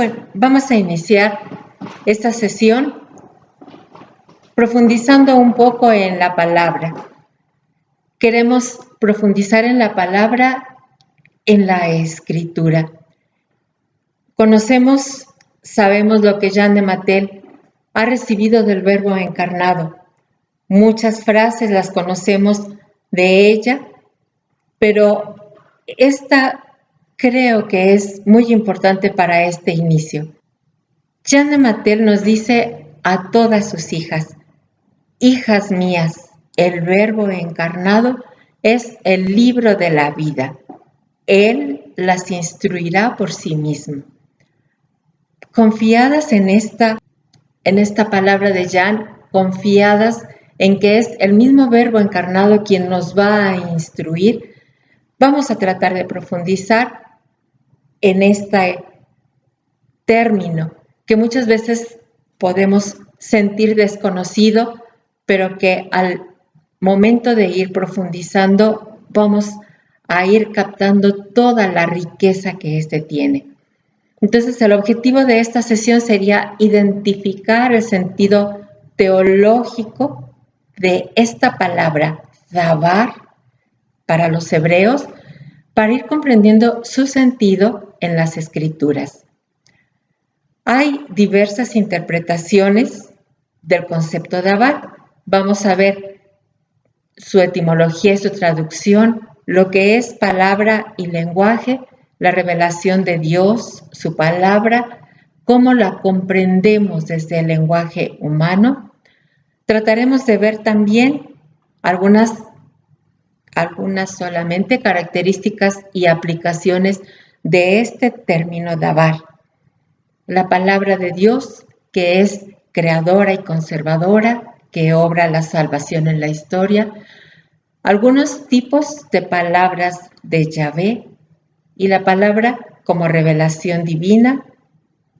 Bueno, vamos a iniciar esta sesión profundizando un poco en la palabra. Queremos profundizar en la palabra, en la escritura. Sabemos lo que Jeanne de Mattel ha recibido del Verbo encarnado. Muchas frases las conocemos de ella, pero esta creo que es muy importante para este inicio. Jeanne de Mattel nos dice a todas sus hijas: hijas mías, el Verbo encarnado es el libro de la vida. Él las instruirá por sí mismo. Confiadas en esta palabra de Jeanne, confiadas en que es el mismo Verbo encarnado quien nos va a instruir, vamos a tratar de profundizar en este término que muchas veces podemos sentir desconocido, pero que al momento de ir profundizando vamos a ir captando toda la riqueza que éste tiene. Entonces, el objetivo de esta sesión sería identificar el sentido teológico de esta palabra, dabar, para los hebreos, para ir comprendiendo su sentido en las Escrituras. Hay diversas interpretaciones del concepto dabar. Vamos a ver su etimología y su traducción, lo que es palabra y lenguaje, la revelación de Dios, su palabra, cómo la comprendemos desde el lenguaje humano. Trataremos de ver también algunas solamente características y aplicaciones de este término dabar. La palabra de Dios, que es creadora y conservadora, que obra la salvación en la historia, algunos tipos de palabras de Yahvé, y la palabra como revelación divina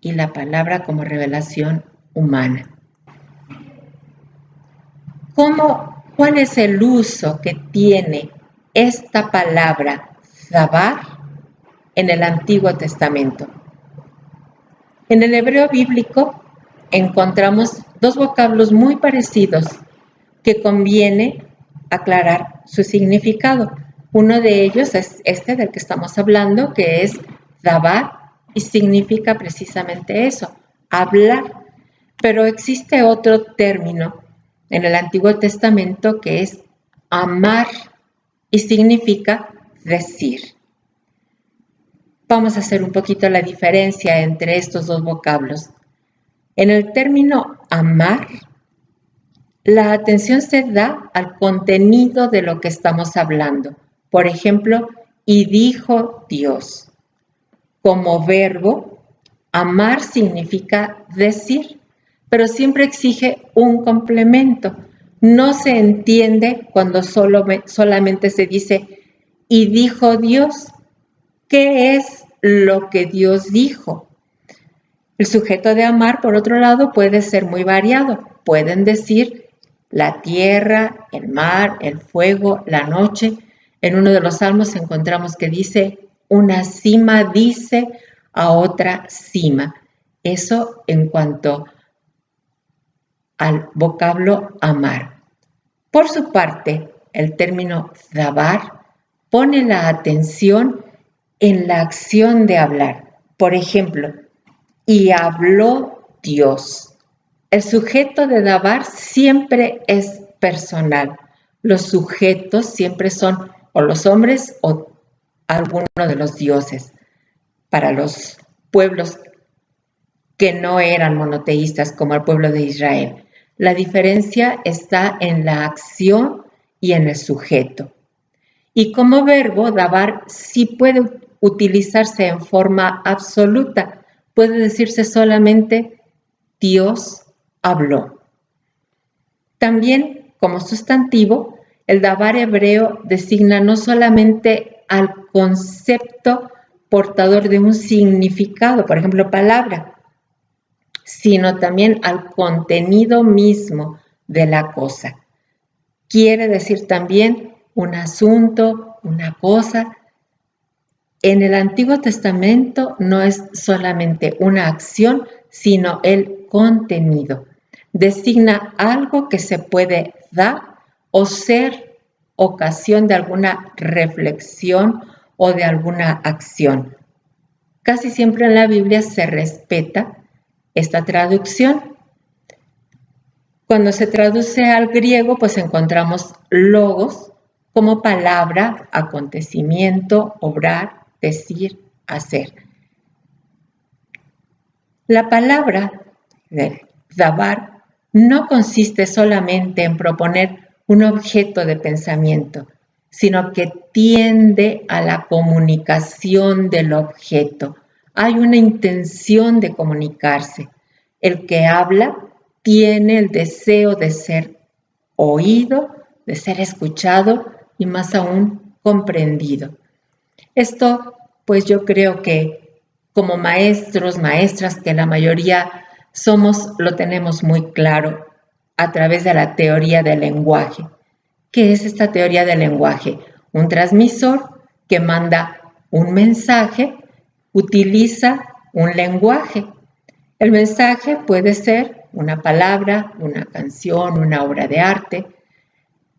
y la palabra como revelación humana. ¿Cuál es el uso que tiene esta palabra dabar en el Antiguo Testamento? En el hebreo bíblico encontramos dos vocablos muy parecidos que conviene aclarar su significado. Uno de ellos es este del que estamos hablando, que es dabar, y significa precisamente eso, hablar. Pero existe otro término en el Antiguo Testamento que es amar y significa decir. Vamos a hacer un poquito la diferencia entre estos dos vocablos. En el término amar, la atención se da al contenido de lo que estamos hablando. Por ejemplo, y dijo Dios. Como verbo, amar significa decir, pero siempre exige un complemento. No se entiende cuando solamente se dice, y dijo Dios. ¿Qué es lo que Dios dijo? El sujeto de amar, por otro lado, puede ser muy variado. Pueden decir la tierra, el mar, el fuego, la noche. En uno de los salmos encontramos que dice, una cima dice a otra cima. Eso en cuanto al vocablo amar. Por su parte, el término dabar pone la atención en la acción de hablar. Por ejemplo, y habló Dios. El sujeto de dabar siempre es personal. Los sujetos siempre son o los hombres o alguno de los dioses. Para los pueblos que no eran monoteístas como el pueblo de Israel. La diferencia está en la acción y en el sujeto. Y como verbo, dabar sí puede utilizarse en forma absoluta. Puede decirse solamente Dios habló. También, como sustantivo, el dabar hebreo designa no solamente al concepto portador de un significado, por ejemplo, palabra, sino también al contenido mismo de la cosa. Quiere decir también un asunto, una cosa, En el Antiguo Testamento no es solamente una acción, sino el contenido. Designa algo que se puede dar o ser ocasión de alguna reflexión o de alguna acción. Casi siempre en la Biblia se respeta esta traducción. Cuando se traduce al griego, pues encontramos logos como palabra, acontecimiento, obrar, decir, hacer. La palabra de dabar no consiste solamente en proponer un objeto de pensamiento, sino que tiende a la comunicación del objeto. Hay una intención de comunicarse. El que habla tiene el deseo de ser oído, de ser escuchado y más aún comprendido. Esto, pues yo creo que como maestros, maestras, que la mayoría somos, lo tenemos muy claro a través de la teoría del lenguaje. ¿Qué es esta teoría del lenguaje? Un transmisor que manda un mensaje utiliza un lenguaje. El mensaje puede ser una palabra, una canción, una obra de arte,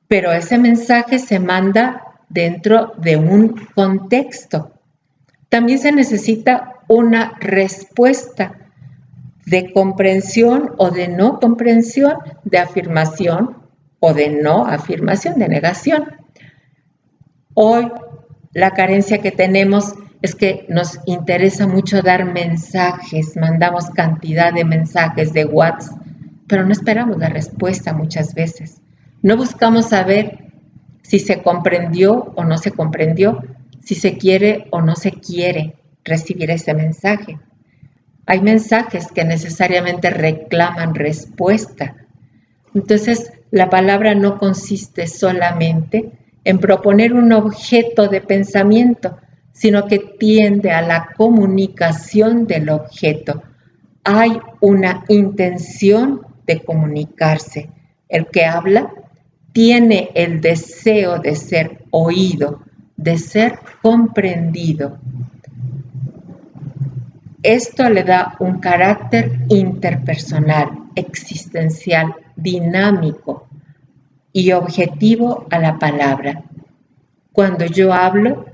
pero ese mensaje se manda dentro de un contexto. También se necesita una respuesta de comprensión o de no comprensión, de afirmación o de no afirmación, de negación. Hoy la carencia que tenemos es que nos interesa mucho dar mensajes, mandamos cantidad de mensajes de WhatsApp, pero no esperamos la respuesta muchas veces. No buscamos saber si se comprendió o no se comprendió, si se quiere o no se quiere recibir ese mensaje. Hay mensajes que necesariamente reclaman respuesta. Entonces, la palabra no consiste solamente en proponer un objeto de pensamiento, sino que tiende a la comunicación del objeto. Hay una intención de comunicarse. El que habla tiene el deseo de ser oído, de ser comprendido. Esto le da un carácter interpersonal, existencial, dinámico y objetivo a la palabra. Cuando yo hablo,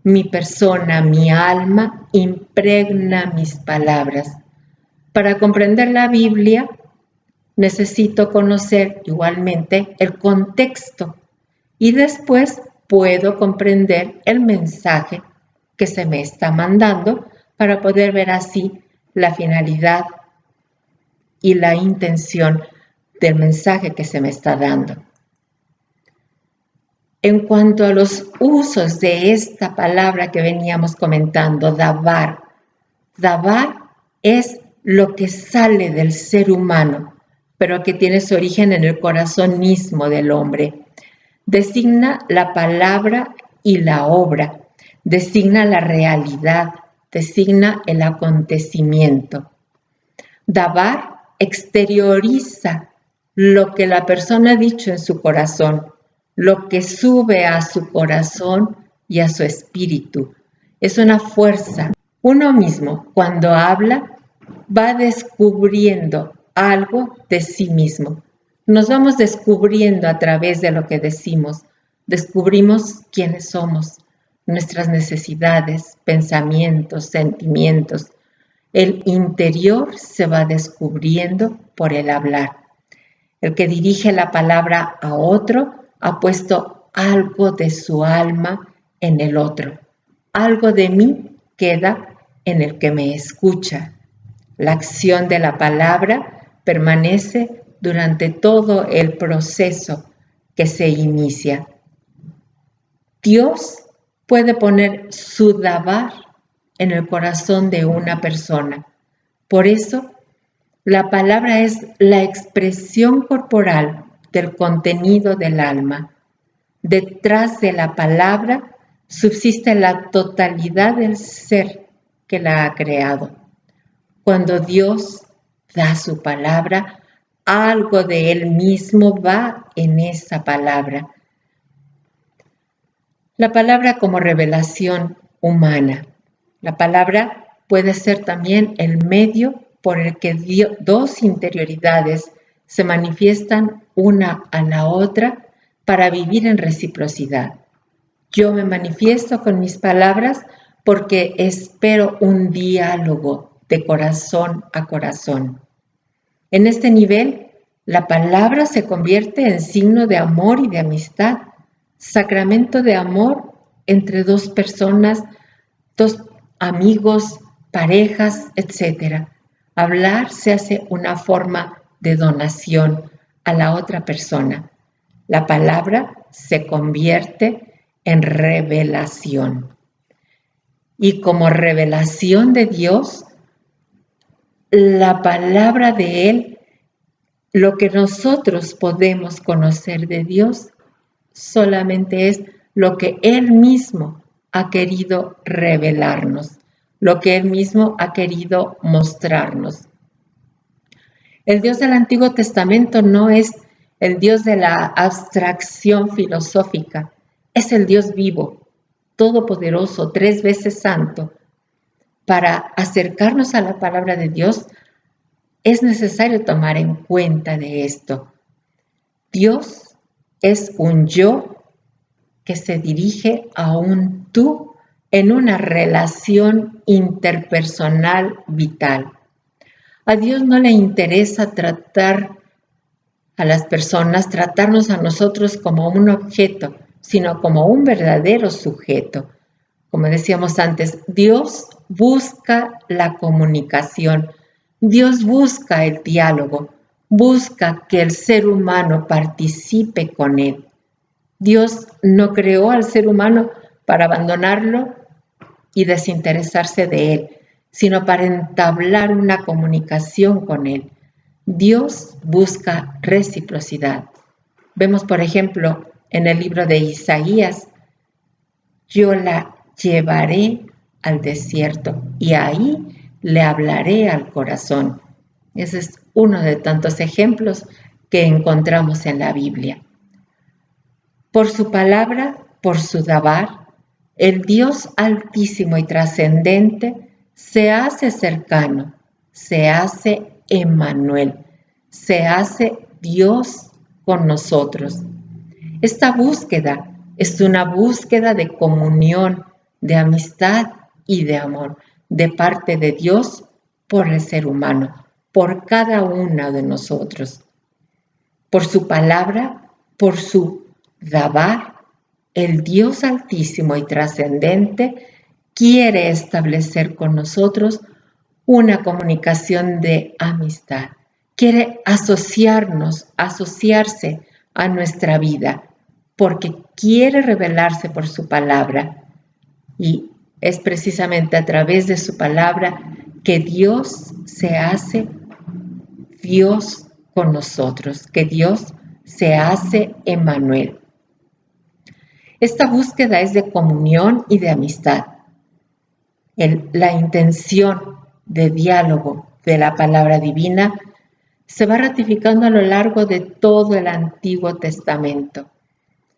mi persona, mi alma impregna mis palabras. Para comprender la Biblia, necesito conocer igualmente el contexto y después puedo comprender el mensaje que se me está mandando para poder ver así la finalidad y la intención del mensaje que se me está dando. En cuanto a los usos de esta palabra que veníamos comentando, dabar, dabar es lo que sale del ser humano, pero que tiene su origen en el corazón mismo del hombre. Designa la palabra y la obra, designa la realidad, designa el acontecimiento. Dabar exterioriza lo que la persona ha dicho en su corazón, lo que sube a su corazón y a su espíritu. Es una fuerza. Uno mismo, cuando habla, va descubriendo algo de sí mismo. Nos vamos descubriendo a través de lo que decimos. Descubrimos quiénes somos, nuestras necesidades, pensamientos, sentimientos. El interior se va descubriendo por el hablar. El que dirige la palabra a otro ha puesto algo de su alma en el otro. Algo de mí queda en el que me escucha. La acción de la palabra permanece durante todo el proceso que se inicia. Dios puede poner su dabar en el corazón de una persona. Por eso, la palabra es la expresión corporal del contenido del alma. Detrás de la palabra subsiste la totalidad del ser que la ha creado. Cuando Dios da su palabra, algo de Él mismo va en esa palabra. La palabra como revelación humana. La palabra puede ser también el medio por el que dos interioridades se manifiestan una a la otra para vivir en reciprocidad. Yo me manifiesto con mis palabras porque espero un diálogo de corazón a corazón. En este nivel, la palabra se convierte en signo de amor y de amistad, sacramento de amor entre dos personas, dos amigos, parejas, etc. Hablar se hace una forma de donación a la otra persona. La palabra se convierte en revelación. Y como revelación de Dios, la palabra de Él, lo que nosotros podemos conocer de Dios, solamente es lo que Él mismo ha querido revelarnos, lo que Él mismo ha querido mostrarnos. El Dios del Antiguo Testamento no es el Dios de la abstracción filosófica, es el Dios vivo, todopoderoso, 3 veces santo. Para acercarnos a la palabra de Dios es necesario tomar en cuenta de esto. Dios es un yo que se dirige a un tú en una relación interpersonal vital. A Dios no le interesa tratar a las personas, tratarnos a nosotros como un objeto, sino como un verdadero sujeto. Como decíamos antes, Dios busca la comunicación, Dios busca el diálogo, busca que el ser humano participe con Él. Dios no creó al ser humano para abandonarlo y desinteresarse de Él, sino para entablar una comunicación con Él. Dios busca reciprocidad. Vemos, por ejemplo, en el libro de Isaías, yo la llevaré al desierto y ahí le hablaré al corazón. Ese es uno de tantos ejemplos que encontramos en la Biblia. Por su palabra, por su dabar, el Dios altísimo y trascendente se hace cercano, se hace Emmanuel, se hace Dios con nosotros. Esta búsqueda es una búsqueda de comunión, de amistad y de amor de parte de Dios por el ser humano, por cada uno de nosotros. Por su palabra, por su dabar, el Dios altísimo y trascendente quiere establecer con nosotros una comunicación de amistad. Quiere asociarse a nuestra vida, porque quiere revelarse por su palabra. Y es precisamente a través de su palabra que Dios se hace Dios con nosotros, que Dios se hace Emmanuel. Esta búsqueda es de comunión y de amistad. La intención de diálogo de la palabra divina se va ratificando a lo largo de todo el Antiguo Testamento.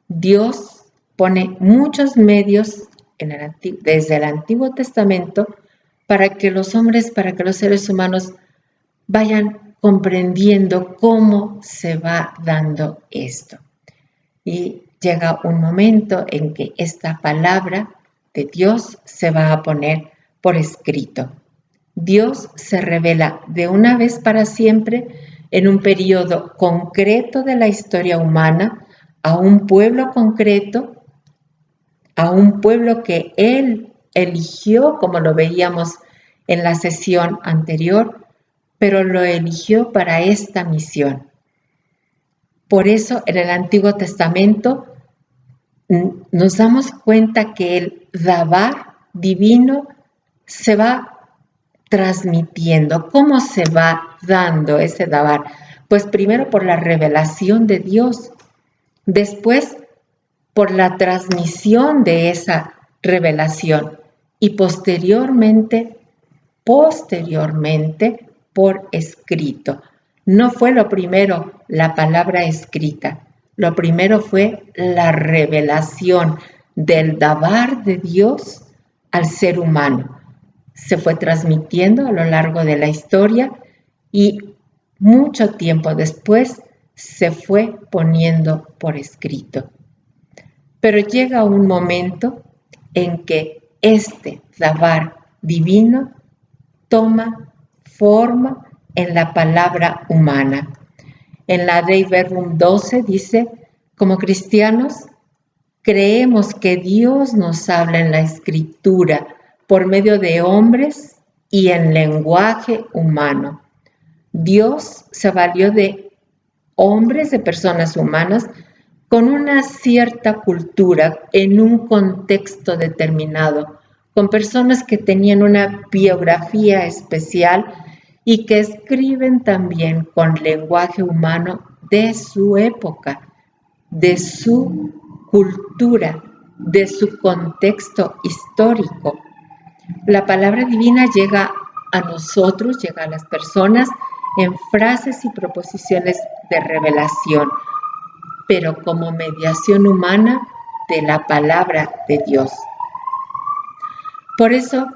Dios pone muchos medios desde el Antiguo Testamento para que los hombres, para que los seres humanos vayan comprendiendo cómo se va dando esto. Y llega un momento en que esta palabra de Dios se va a poner por escrito. Dios se revela de una vez para siempre en un periodo concreto de la historia humana a un pueblo concreto, a un pueblo que Él eligió, como lo veíamos en la sesión anterior, pero lo eligió para esta misión. Por eso en el Antiguo Testamento nos damos cuenta que el dabar divino se va transmitiendo. ¿Cómo se va dando ese dabar? Pues primero por la revelación de Dios, después por la transmisión de esa revelación y posteriormente por escrito. No fue lo primero la palabra escrita, lo primero fue la revelación del dabar de Dios al ser humano. Se fue transmitiendo a lo largo de la historia y mucho tiempo después se fue poniendo por escrito. Pero llega un momento en que este Dabar divino toma forma en la palabra humana. En la Dei Verbum 12 dice, como cristianos, creemos que Dios nos habla en la Escritura por medio de hombres y en lenguaje humano. Dios se valió de hombres, de personas humanas, con una cierta cultura en un contexto determinado, con personas que tenían una biografía especial y que escriben también con lenguaje humano de su época, de su cultura, de su contexto histórico. La palabra divina llega a nosotros, llega a las personas en frases y proposiciones de revelación, pero como mediación humana de la palabra de Dios. Por eso,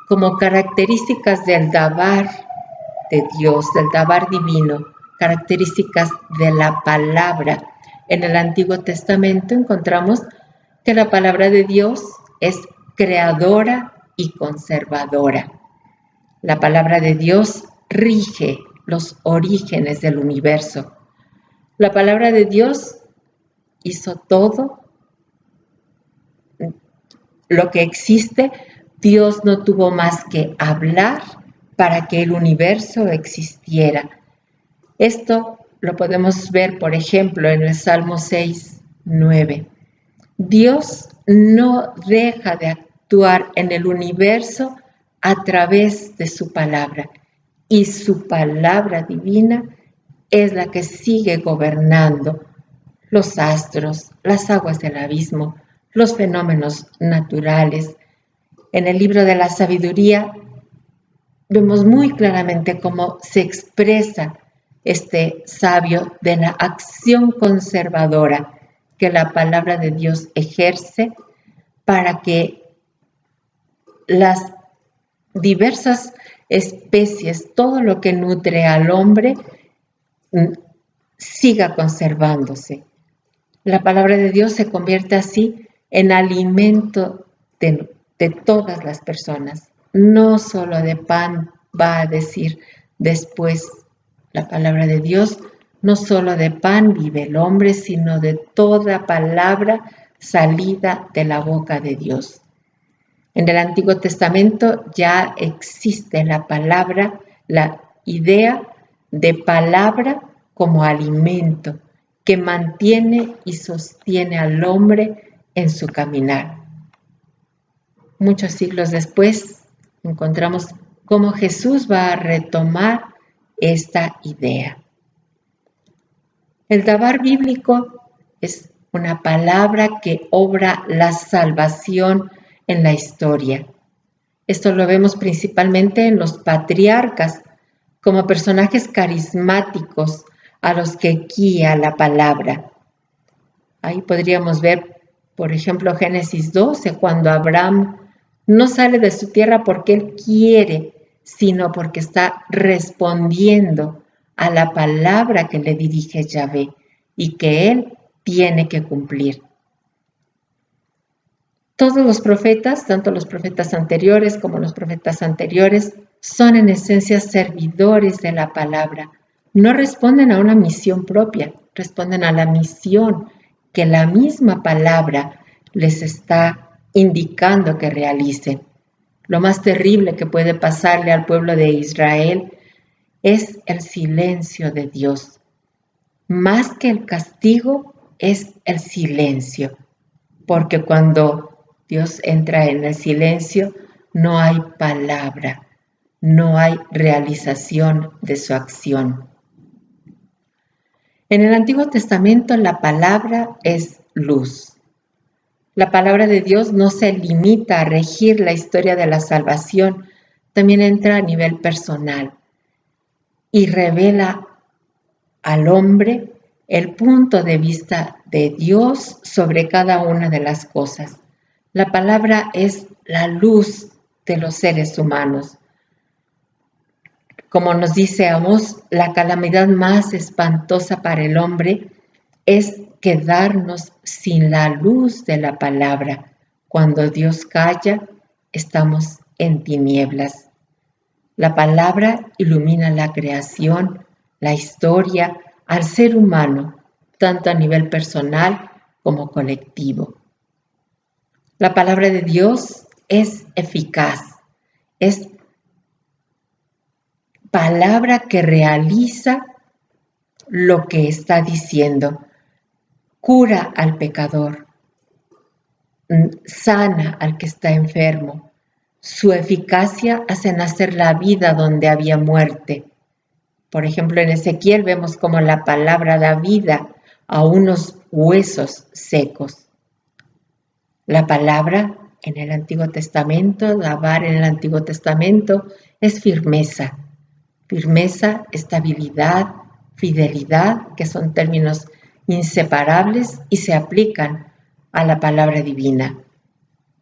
como características del Dabar de Dios, del Dabar divino, características de la palabra, en el Antiguo Testamento encontramos que la palabra de Dios es creadora y conservadora. La palabra de Dios rige los orígenes del universo. La palabra de Dios hizo todo lo que existe. Dios no tuvo más que hablar para que el universo existiera. Esto lo podemos ver, por ejemplo, en el Salmo 6:9. Dios no deja de actuar en el universo a través de su palabra, y su palabra divina es la que sigue gobernando los astros, las aguas del abismo, los fenómenos naturales. En el libro de la sabiduría vemos muy claramente cómo se expresa este sabio de la acción conservadora que la palabra de Dios ejerce para que las diversas especies, todo lo que nutre al hombre, siga conservándose. La palabra de Dios se convierte así en alimento de todas las personas. No solo de pan va a decir después la palabra de Dios, no solo de pan vive el hombre, sino de toda palabra salida de la boca de Dios. En el Antiguo Testamento ya existe la palabra, la idea de palabra como alimento que mantiene y sostiene al hombre en su caminar. Muchos siglos después encontramos cómo Jesús va a retomar esta idea. El Dabar bíblico es una palabra que obra la salvación en la historia. Esto lo vemos principalmente en los patriarcas, como personajes carismáticos a los que guía la palabra. Ahí podríamos ver, por ejemplo, Génesis 12, cuando Abraham no sale de su tierra porque él quiere, sino porque está respondiendo a la palabra que le dirige Yahvé y que él tiene que cumplir. Todos los profetas, tanto los profetas anteriores como los profetas anteriores, son en esencia servidores de la palabra. No responden a una misión propia, responden a la misión que la misma palabra les está indicando que realicen. Lo más terrible que puede pasarle al pueblo de Israel es el silencio de Dios. Más que el castigo es el silencio, porque cuando Dios entra en el silencio no hay palabra, no hay realización de su acción. En el Antiguo Testamento la palabra es luz. La palabra de Dios no se limita a regir la historia de la salvación, también entra a nivel personal y revela al hombre el punto de vista de Dios sobre cada una de las cosas. La palabra es la luz de los seres humanos. Como nos dice Amós, la calamidad más espantosa para el hombre es quedarnos sin la luz de la palabra. Cuando Dios calla, estamos en tinieblas. La palabra ilumina la creación, la historia, al ser humano, tanto a nivel personal como colectivo. La palabra de Dios es eficaz, es palabra que realiza lo que está diciendo, cura al pecador, sana al que está enfermo. Su eficacia hace nacer la vida donde había muerte. Por ejemplo, en Ezequiel vemos como la palabra da vida a unos huesos secos. La palabra en el Antiguo Testamento, dabar en el Antiguo Testamento, es firmeza. Firmeza, estabilidad, fidelidad, que son términos inseparables y se aplican a la palabra divina.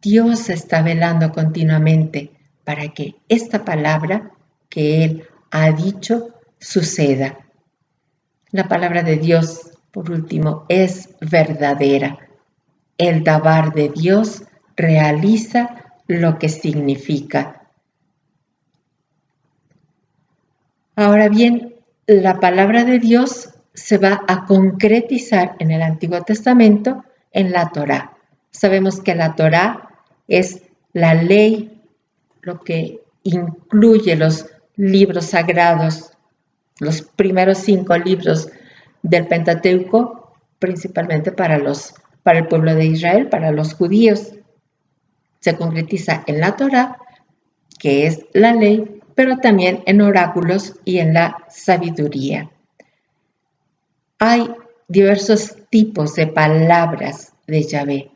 Dios está velando continuamente para que esta palabra que Él ha dicho suceda. La palabra de Dios, por último, es verdadera. El dabar de Dios realiza lo que significa. Ahora bien, la palabra de Dios se va a concretizar en el Antiguo Testamento en la Torá. Sabemos que la Torá es la ley, lo que incluye los libros sagrados, los primeros 5 libros del Pentateuco, principalmente para el pueblo de Israel, para los judíos. Se concretiza en la Torá, que es la ley, pero también en oráculos y en la sabiduría. Hay diversos tipos de palabras de Yahvé,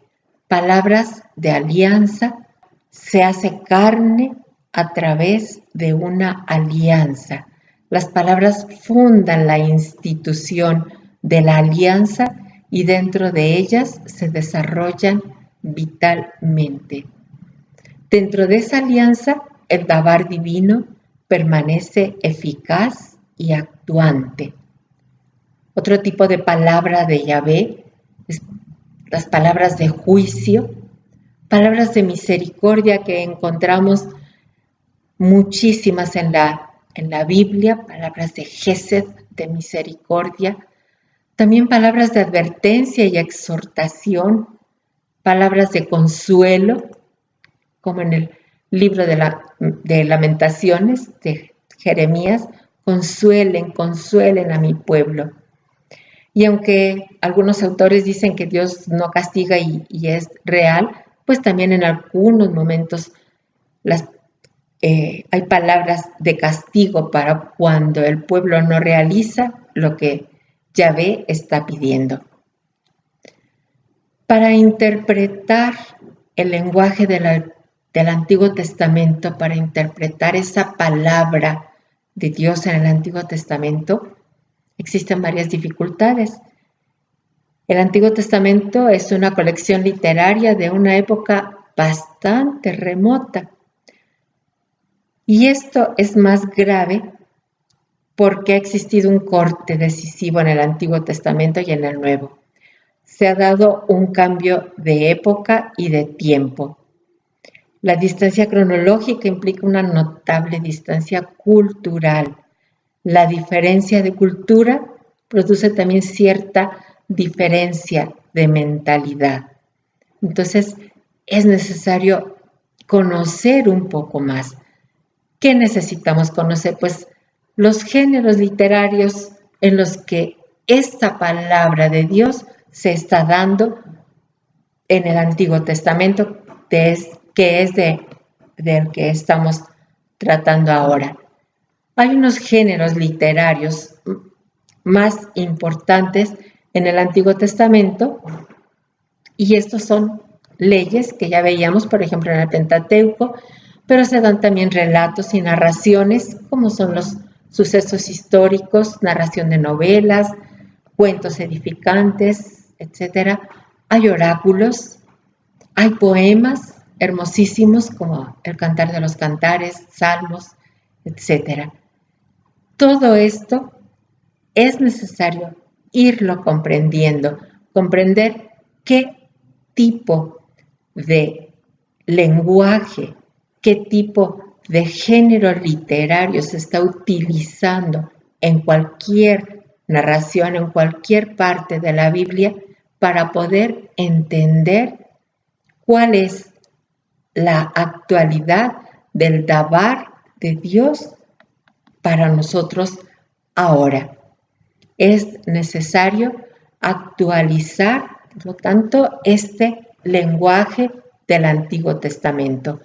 palabras de alianza, se hace carne a través de una alianza. Las palabras fundan la institución de la alianza y dentro de ellas se desarrollan vitalmente. Dentro de esa alianza, el dabar divino permanece eficaz y actuante. Otro tipo de palabra de Yahvé es las palabras de juicio, palabras de misericordia que encontramos muchísimas en la Biblia, palabras de Gesed, de misericordia, también palabras de advertencia y exhortación, palabras de consuelo, como en el libro de Lamentaciones de Jeremías, consuelen a mi pueblo. Y aunque algunos autores dicen que Dios no castiga y es real, pues también en algunos momentos hay palabras de castigo para cuando el pueblo no realiza lo que Yahvé está pidiendo. Para interpretar el lenguaje del Antiguo Testamento, para interpretar esa palabra de Dios en el Antiguo Testamento, existen varias dificultades. El Antiguo Testamento es una colección literaria de una época bastante remota. Y esto es más grave porque ha existido un corte decisivo en el Antiguo Testamento y en el Nuevo. Se ha dado un cambio de época y de tiempo. La distancia cronológica implica una notable distancia cultural. La diferencia de cultura produce también cierta diferencia de mentalidad. Entonces, es necesario conocer un poco más. ¿Qué necesitamos conocer? Pues los géneros literarios en los que esta palabra de Dios se está dando en el Antiguo Testamento, que es del que estamos tratando ahora. Hay unos géneros literarios más importantes en el Antiguo Testamento y estos son leyes que ya veíamos, por ejemplo, en el Pentateuco, pero se dan también relatos y narraciones, como son los sucesos históricos, narración de novelas, cuentos edificantes, etc. Hay oráculos, hay poemas, hermosísimos como el Cantar de los Cantares, Salmos, etc. Todo esto es necesario irlo comprendiendo, comprender qué tipo de lenguaje, qué tipo de género literario se está utilizando en cualquier narración, en cualquier parte de la Biblia, para poder entender cuál es la actualidad del Dabar de Dios para nosotros ahora. Es necesario actualizar, por lo tanto, este lenguaje del Antiguo Testamento.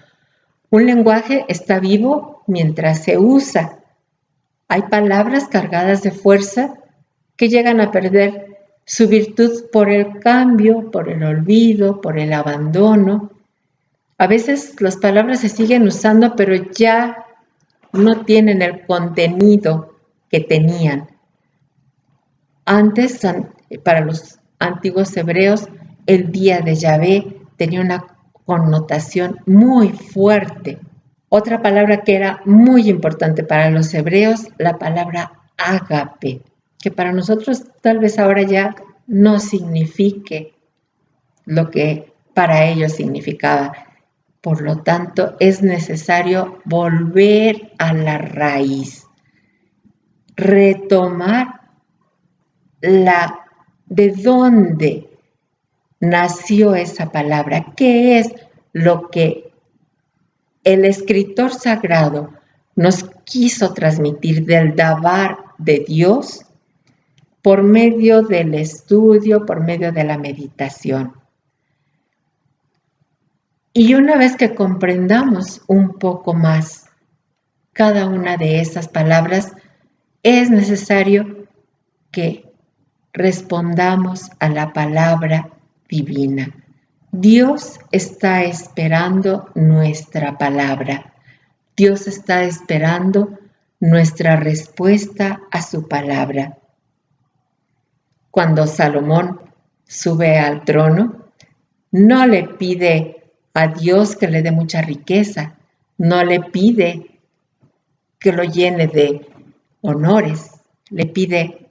Un lenguaje está vivo mientras se usa. Hay palabras cargadas de fuerza que llegan a perder su virtud por el cambio, por el olvido, por el abandono. A veces las palabras se siguen usando, pero ya no tienen el contenido que tenían. Antes, para los antiguos hebreos, el día de Yahvé tenía una connotación muy fuerte. Otra palabra que era muy importante para los hebreos, la palabra ágape, que para nosotros tal vez ahora ya no signifique lo que para ellos significaba. Por lo tanto, es necesario volver a la raíz, retomar de dónde nació esa palabra, qué es lo que el escritor sagrado nos quiso transmitir del Dabar de Dios por medio del estudio, por medio de la meditación. Y una vez que comprendamos un poco más cada una de esas palabras, es necesario que respondamos a la palabra divina. Dios está esperando nuestra palabra. Dios está esperando nuestra respuesta a su palabra. Cuando Salomón sube al trono, no le pide a Dios que le dé mucha riqueza, no le pide que lo llene de honores, le pide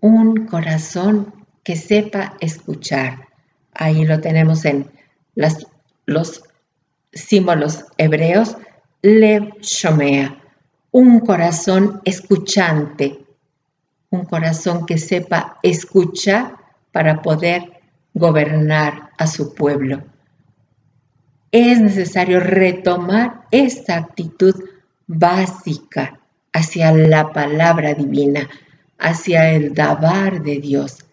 un corazón que sepa escuchar. Ahí lo tenemos en los símbolos hebreos, Lev Shomea, un corazón escuchante, un corazón que sepa escuchar para poder gobernar a su pueblo. Es necesario retomar esta actitud básica hacia la palabra divina, hacia el Dabar de Dios.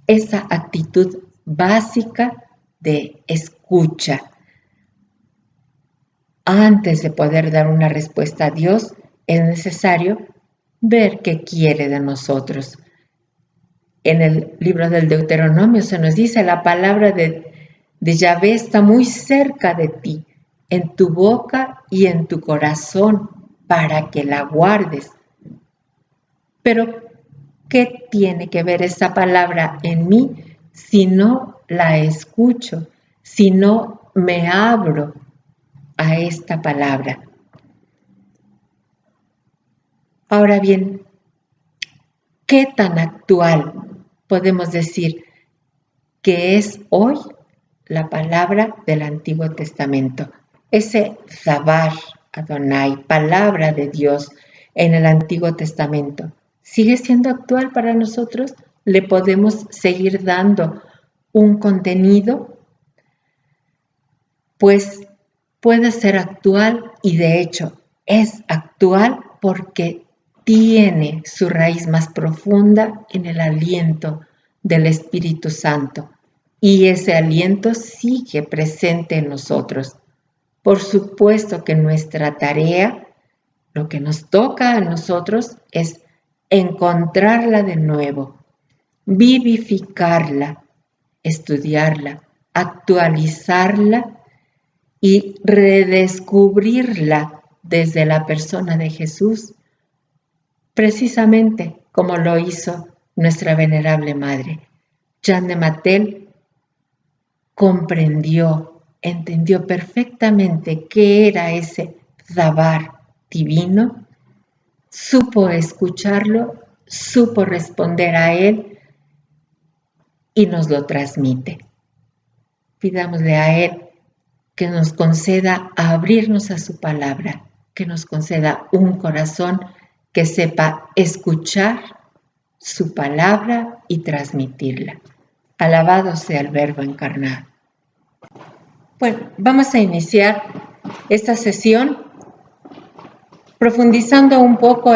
Esa actitud básica de escucha. Antes de poder dar una respuesta a Dios, es necesario ver qué quiere de nosotros. En el libro del Deuteronomio se nos dice: la palabra de Yahvé está muy cerca de ti, en tu boca y en tu corazón, para que la guardes. Pero, ¿qué tiene que ver esa palabra en mí si no la escucho, si no me abro a esta palabra? Ahora bien, ¿qué tan actual podemos decir que es hoy la palabra del Antiguo Testamento? Ese Dabar Adonai, palabra de Dios en el Antiguo Testamento, ¿sigue siendo actual para nosotros? ¿Le podemos seguir dando un contenido? Pues puede ser actual, y de hecho es actual porque tiene su raíz más profunda en el aliento del Espíritu Santo, y ese aliento sigue presente en nosotros. Por supuesto que nuestra tarea, lo que nos toca a nosotros, es encontrarla de nuevo, vivificarla, estudiarla, actualizarla y redescubrirla desde la persona de Jesús, precisamente como lo hizo nuestra venerable madre. Jeanne de Mattel comprendió entendió perfectamente qué era ese dabar divino, supo escucharlo, supo responder a él y nos lo transmite. Pidámosle a él que nos conceda abrirnos a su palabra, que nos conceda un corazón que sepa escuchar su palabra y transmitirla. Alabado sea el Verbo encarnado. Bueno, vamos a iniciar esta sesión profundizando un poco